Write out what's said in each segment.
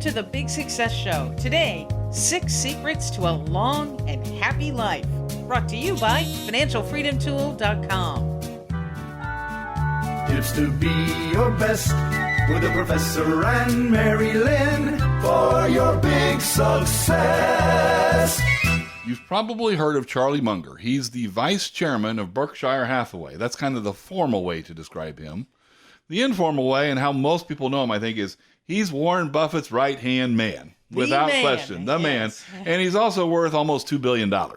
to the Big Success Show. Today, 6 secrets to a long and happy life. Brought to you by financialfreedomtool.com. Tips to be your best with the professor and Mary-Lynn for your big success. You've probably heard of Charlie Munger. He's the vice chairman of Berkshire Hathaway. That's kind of the formal way to describe him. The informal way, and how most people know him, I think, is he's Warren Buffett's right-hand man. Without question. The man. And he's also worth almost $2 billion. Wow.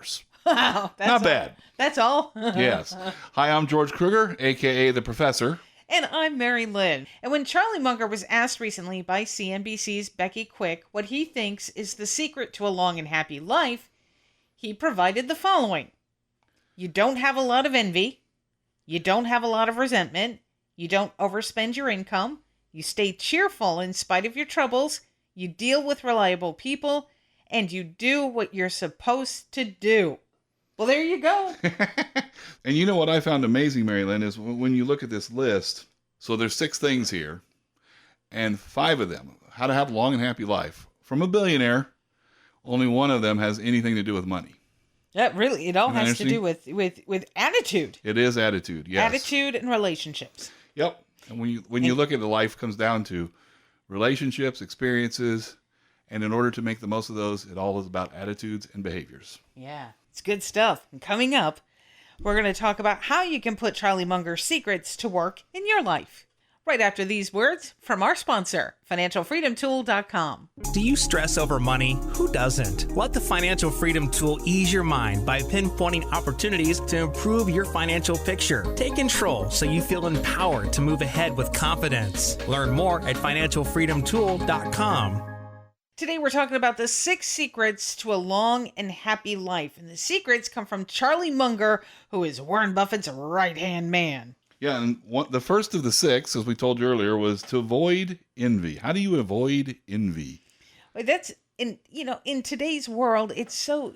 That's Not bad. That's all? Yes. Hi, I'm George Kruger, a.k.a. The Professor. And I'm Mary-Lynn. And when Charlie Munger was asked recently by CNBC's Becky Quick what he thinks is the secret to a long and happy life, he provided the following. You don't have a lot of envy. You don't have a lot of resentment. You don't overspend your income. You stay cheerful in spite of your troubles. You deal with reliable people. And you do what you're supposed to do. Well, there you go. And you know what I found amazing, Mary-Lynn, is when you look at this list, so there's 6 things here, and 5 of them, how to have a long and happy life. From a billionaire, only 1 of them has anything to do with money. That really, it all has to do with attitude. It is attitude, yes. Attitude and relationships. Yep. And when you look at the life, it comes down to relationships, experiences, and in order to make the most of those, it all is about attitudes and behaviors. Yeah, it's good stuff. And coming up, we're going to talk about how you can put Charlie Munger's secrets to work in your life. Right after these words from our sponsor, financialfreedomtool.com. Do you stress over money? Who doesn't? Let the Financial Freedom Tool ease your mind by pinpointing opportunities to improve your financial picture. Take control so you feel empowered to move ahead with confidence. Learn more at financialfreedomtool.com. Today we're talking about the 6 secrets to a long and happy life. And the secrets come from Charlie Munger, who is Warren Buffett's right-hand man. Yeah, and the first of the 6, as we told you earlier, was to avoid envy. How do you avoid envy? That's in today's world, it's so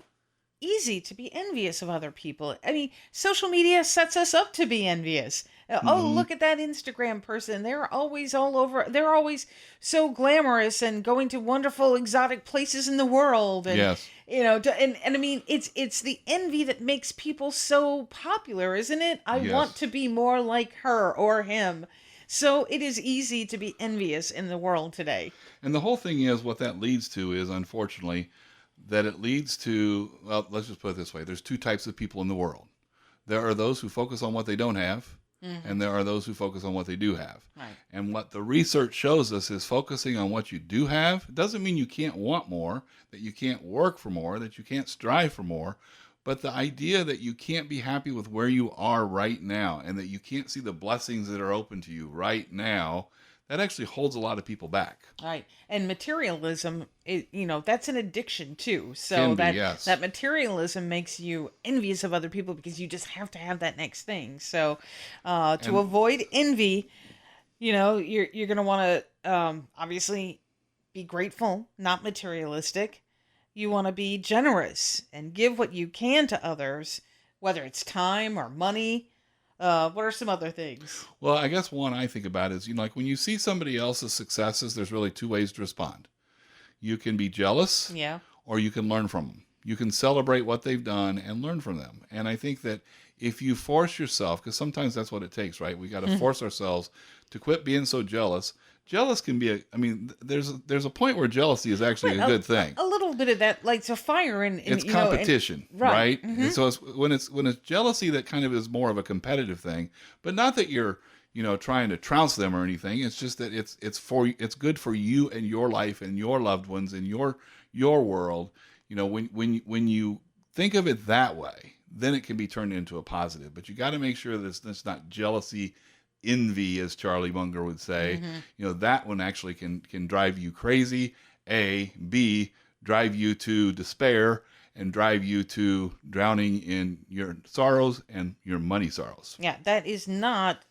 easy to be envious of other people. I mean, social media sets us up to be envious. Oh, look at that Instagram person. They're always all over. They're always so glamorous and going to wonderful exotic places in the world. And, yes. And I mean, it's the envy that makes people so popular, isn't it? I want to be more like her or him. So it is easy to be envious in the world today. And the whole thing is, what that leads to is, unfortunately, that it leads to, well, let's just put it this way. There's 2 types of people in the world. There are those who focus on what they don't have, and there are those who focus on what they do have. Right. And what the research shows us is focusing on what you do have doesn't mean you can't want more, that you can't work for more, that you can't strive for more, but the idea that you can't be happy with where you are right now and that you can't see the blessings that are open to you right now, that actually holds a lot of people back. Right. And materialism, that's an addiction too. So that materialism makes you envious of other people because you just have to have that next thing. So to avoid envy, you're going to want to obviously be grateful, not materialistic. You want to be generous and give what you can to others, whether it's time or money. What are some other things? Well, I guess one I think about is, like when you see somebody else's successes, there's really 2 ways to respond. You can be jealous, or you can learn from them. You can celebrate what they've done and learn from them. And I think that if you force yourself, because sometimes that's what it takes, right? We got to force ourselves to quit being so jealous. Jealous can be there's a point where jealousy is actually a good thing. A little bit of that lights a fire in it's competition, right? Mm-hmm. And so when it's jealousy, that kind of is more of a competitive thing, but not that you're trying to trounce them or anything. It's just that it's good for you and your life and your loved ones and your world. When you think of it that way, then it can be turned into a positive. But you got to make sure that it's not jealousy, envy, as Charlie Munger would say. That one actually can drive you crazy. A, B, drive you to despair and drive you to drowning in your sorrows and your money sorrows. Yeah, that is not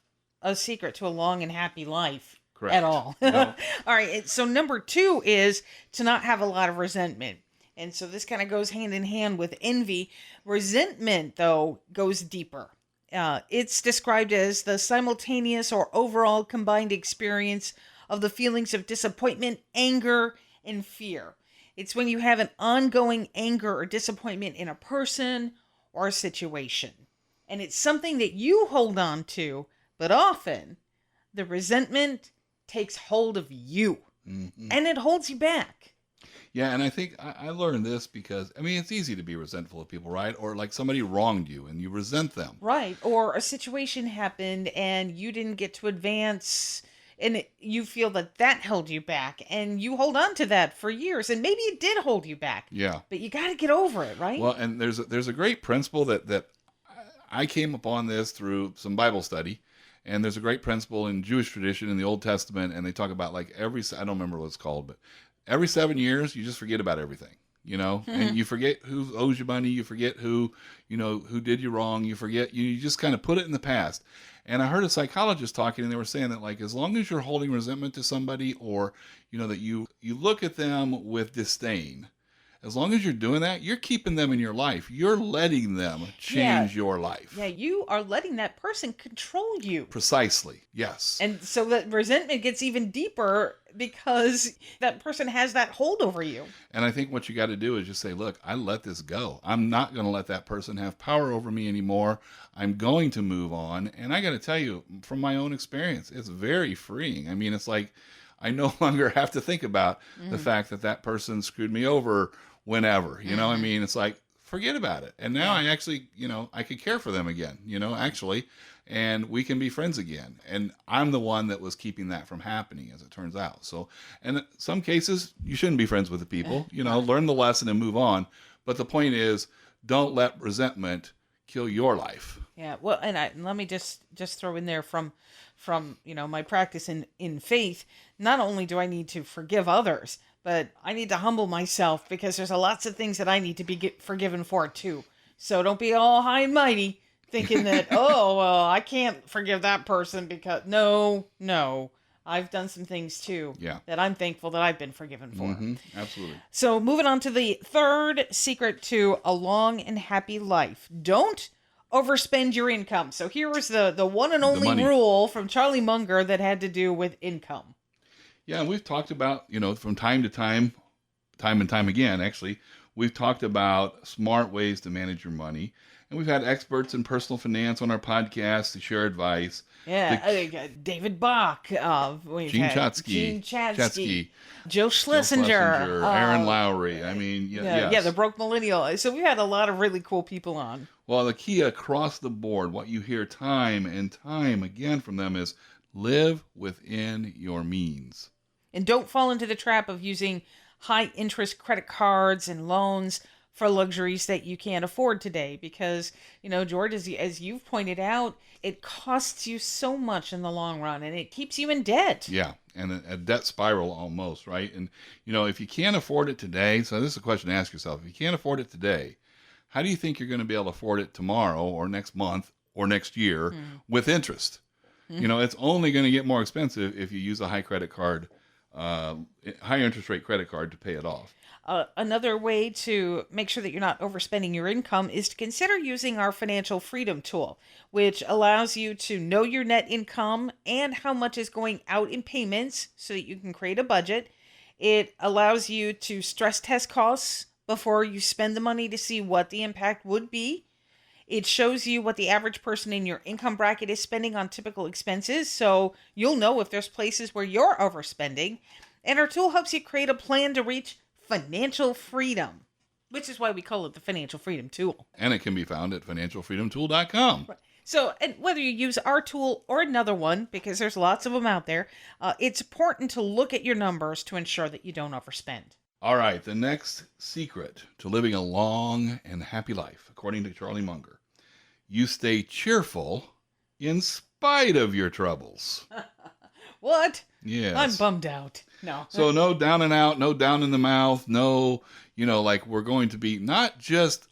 a secret to a long and happy life. Correct. At all. No. All right. So number 2 is to not have a lot of resentment. And so this kind of goes hand in hand with envy. Resentment, though, goes deeper. It's described as the simultaneous or overall combined experience of the feelings of disappointment, anger, and fear. It's when you have an ongoing anger or disappointment in a person or a situation. And it's something that you hold on to, but often the resentment takes hold of you. Mm-hmm. And it holds you back. Yeah, and I think I learned this because, I mean, it's easy to be resentful of people, right? Or like somebody wronged you and you resent them. Right. Or a situation happened and you didn't get to advance and you feel that held you back and you hold on to that for years and maybe it did hold you back. Yeah. But you got to get over it, right? Well, and there's a great principle that I came upon this through some Bible study. And there's a great principle in Jewish tradition in the Old Testament, and they talk about like I don't remember what it's called, but every 7 years, you just forget about everything, and you forget who owes you money, you forget who did you wrong, you forget, you just kind of put it in the past. And I heard a psychologist talking, and they were saying that like as long as you're holding resentment to somebody, or that you look at them with disdain, as long as you're doing that, you're keeping them in your life. You're letting them change your life. Yeah, you are letting that person control you. Precisely, yes. And so that resentment gets even deeper because that person has that hold over you. And I think what you got to do is just say, look, I let this go. I'm not going to let that person have power over me anymore. I'm going to move on. And I got to tell you, from my own experience, it's very freeing. I mean, it's like I no longer have to think about the fact that person screwed me over whenever, I mean, it's like, forget about it. And now I actually, I could care for them again, actually, and we can be friends again. And I'm the one that was keeping that from happening, as it turns out. So, and in some cases, you shouldn't be friends with the people, learn the lesson and move on. But the point is, don't let resentment kill your life. Yeah. Well, and let me just throw in there from my practice in faith, not only do I need to forgive others, but I need to humble myself because there's lots of things that I need to be forgiven for too. So don't be all high and mighty thinking that, oh, well, I can't forgive that person because no, I've done some things too that I'm thankful that I've been forgiven for. Mm-hmm, absolutely. So moving on to the third secret to a long and happy life. Don't overspend your income. So here was the one and only rule from Charlie Munger that had to do with income. Yeah, and we've talked about, from time to time and time again, actually, we've talked about smart ways to manage your money. And we've had experts in personal finance on our podcast to share advice. Yeah, David Bach, Gene Chatsky, Joe Schlesinger, Aaron Lowry. I mean, yes. The Broke Millennial. So we had a lot of really cool people on. Well, the key across the board, what you hear time and time again from them is live within your means. And don't fall into the trap of using high-interest credit cards and loans for luxuries that you can't afford today. Because, George, as you've pointed out, it costs you so much in the long run, and it keeps you in debt. Yeah, and a debt spiral almost, right? And, if you can't afford it today, so this is a question to ask yourself. If you can't afford it today, how do you think you're going to be able to afford it tomorrow or next month or next year with interest? It's only going to get more expensive if you use a high interest rate credit card to pay it off. Another way to make sure that you're not overspending your income is to consider using our financial freedom tool, which allows you to know your net income and how much is going out in payments so that you can create a budget. It allows you to stress test costs before you spend the money to see what the impact would be. It shows you what the average person in your income bracket is spending on typical expenses, so you'll know if there's places where you're overspending. And our tool helps you create a plan to reach financial freedom, which is why we call it the Financial Freedom Tool. And it can be found at financialfreedomtool.com. Right. So, and whether you use our tool or another one, because there's lots of them out there, it's important to look at your numbers to ensure that you don't overspend. All right, the next secret to living a long and happy life, according to Charlie Munger, you stay cheerful in spite of your troubles. What? Yes. I'm bummed out. No. So no down and out, no down in the mouth, no, like we're going to be not just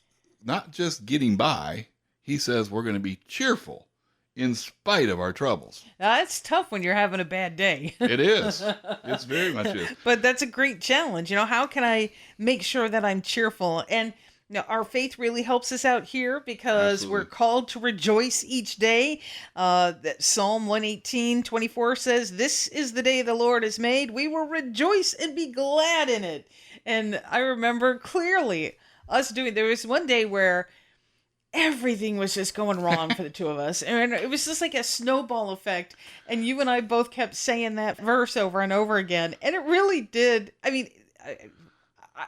getting by. He says we're going to be cheerful in spite of our troubles. It's tough when you're having a bad day. It is. It's very much is. But that's a great challenge. How can I make sure that I'm cheerful? And Now, our faith really helps us out here because Absolutely. we're called to rejoice each day. That Psalm 118:24 says, "This is the day the Lord has made. We will rejoice and be glad in it." And I remember clearly us there was one day where everything was just going wrong for the two of us. And it was just like a snowball effect. And you and I both kept saying that verse over and over again. And it really did. I mean,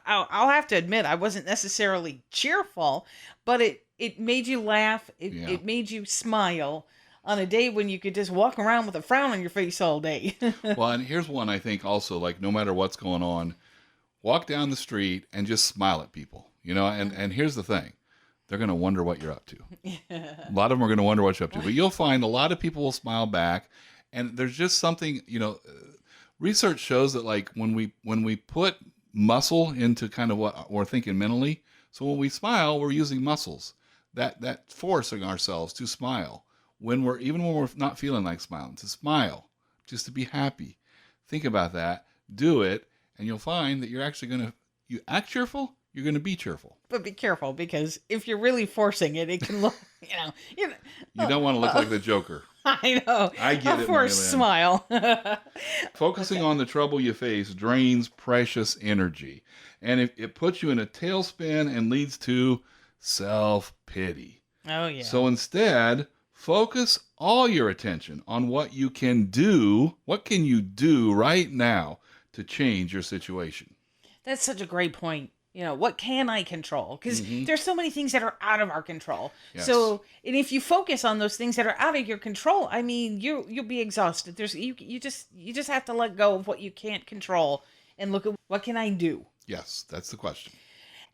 I'll have to admit, I wasn't necessarily cheerful, but it made you laugh. It made you smile on a day when you could just walk around with a frown on your face all day. Well, and here's one I think also, like, no matter what's going on, walk down the street and just smile at people, and here's the thing. They're going to wonder what you're up to. A lot of them are going to wonder what you're up to. But you'll find a lot of people will smile back. And there's just something, research shows that, like, when we put muscle into kind of what we're thinking mentally, so when we smile, we're using muscles that forcing ourselves to smile. Even when we're not feeling like smiling, to smile, just to be happy. Think about that. Do it. And you'll find that you're actually you act cheerful, you're going to be cheerful. But be careful, because if you're really forcing it, it can look, you don't want to look like the Joker. I know. I get it, a forced smile. Focusing on the trouble you face drains precious energy. And it puts you in a tailspin and leads to self-pity. Oh, yeah. So instead, focus all your attention on what you can do. What can you do right now to change your situation? That's such a great point. What can I control? Because there's so many things that are out of our control. Yes. So, and if you focus on those things that are out of your control, I mean, you'll be exhausted. You just have to let go of what you can't control and look at what can I do. Yes, that's the question.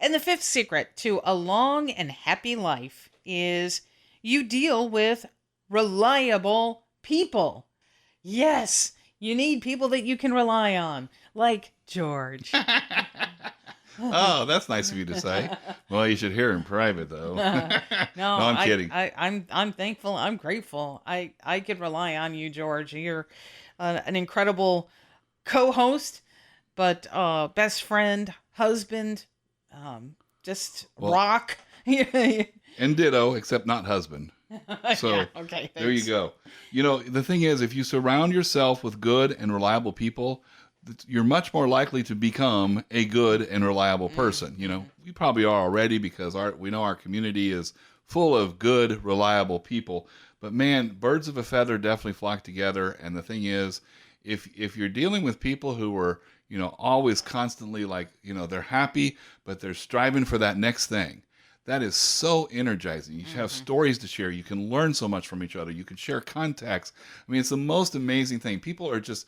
And the fifth secret to a long and happy life is you deal with reliable people. Yes, you need people that you can rely on, like George. Oh, that's nice of you to say. Well, you should hear in private, though. No, I'm kidding. I'm thankful. I'm grateful. I could rely on you, George. You're an incredible co-host, but best friend, husband, rock. And ditto, except not husband. So yeah, okay, thanks. There you go. The thing is, if you surround yourself with good and reliable people, you're much more likely to become a good and reliable person. We probably are already, because we know our community is full of good, reliable people. But man, birds of a feather definitely flock together. And the thing is, if you're dealing with people who are, always constantly like, they're happy, but they're striving for that next thing, that is so energizing. You have stories to share. You can learn so much from each other. You can share contacts. I mean, it's the most amazing thing. People are just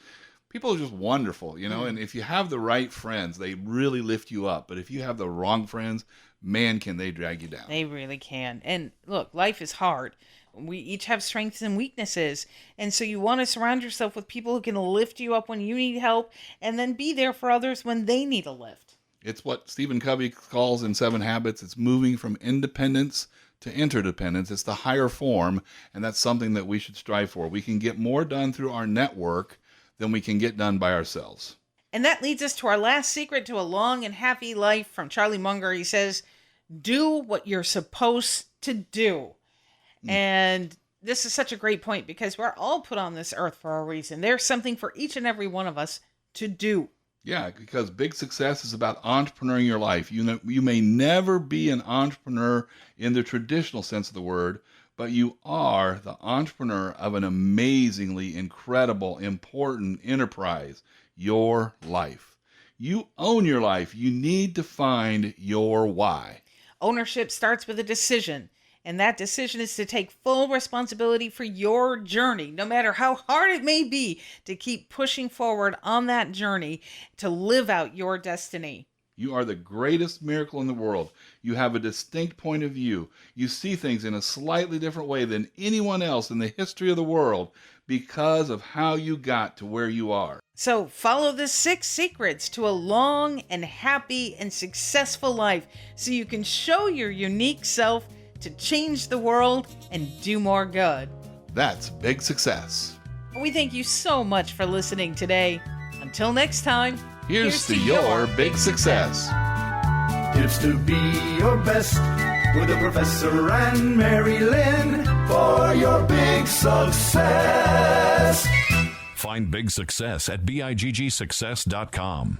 wonderful, and if you have the right friends, they really lift you up. But if you have the wrong friends, man, can they drag you down. They really can. And look, life is hard. We each have strengths and weaknesses. And so you want to surround yourself with people who can lift you up when you need help, and then be there for others when they need a lift. It's what Stephen Covey calls in 7 Habits. It's moving from independence to interdependence. It's the higher form, and that's something that we should strive for. We can get more done through our network than we can get done by ourselves. And that leads us to our last secret to a long and happy life from Charlie Munger. He says, do what you're supposed to do. And this is such a great point, because we're all put on this earth for a reason. There's something for each and every one of us to do. Yeah, because big success is about entrepreneuring your life. You may never be an entrepreneur in the traditional sense of the word, but you are the entrepreneur of an amazingly incredible, important enterprise, your life. You own your life. You need to find your why. Ownership starts with a decision, and that decision is to take full responsibility for your journey, no matter how hard it may be, to keep pushing forward on that journey to live out your destiny. You are the greatest miracle in the world. You have a distinct point of view. You see things in a slightly different way than anyone else in the history of the world because of how you got to where you are. So follow the 6 secrets to a long and happy and successful life so you can show your unique self to change the world and do more good. That's big success. We thank you so much for listening today. Until next time, Here's to your big success. Tips to be your best with the Professor and Mary-Lynn for your big success. Find big success at biggsuccess.com.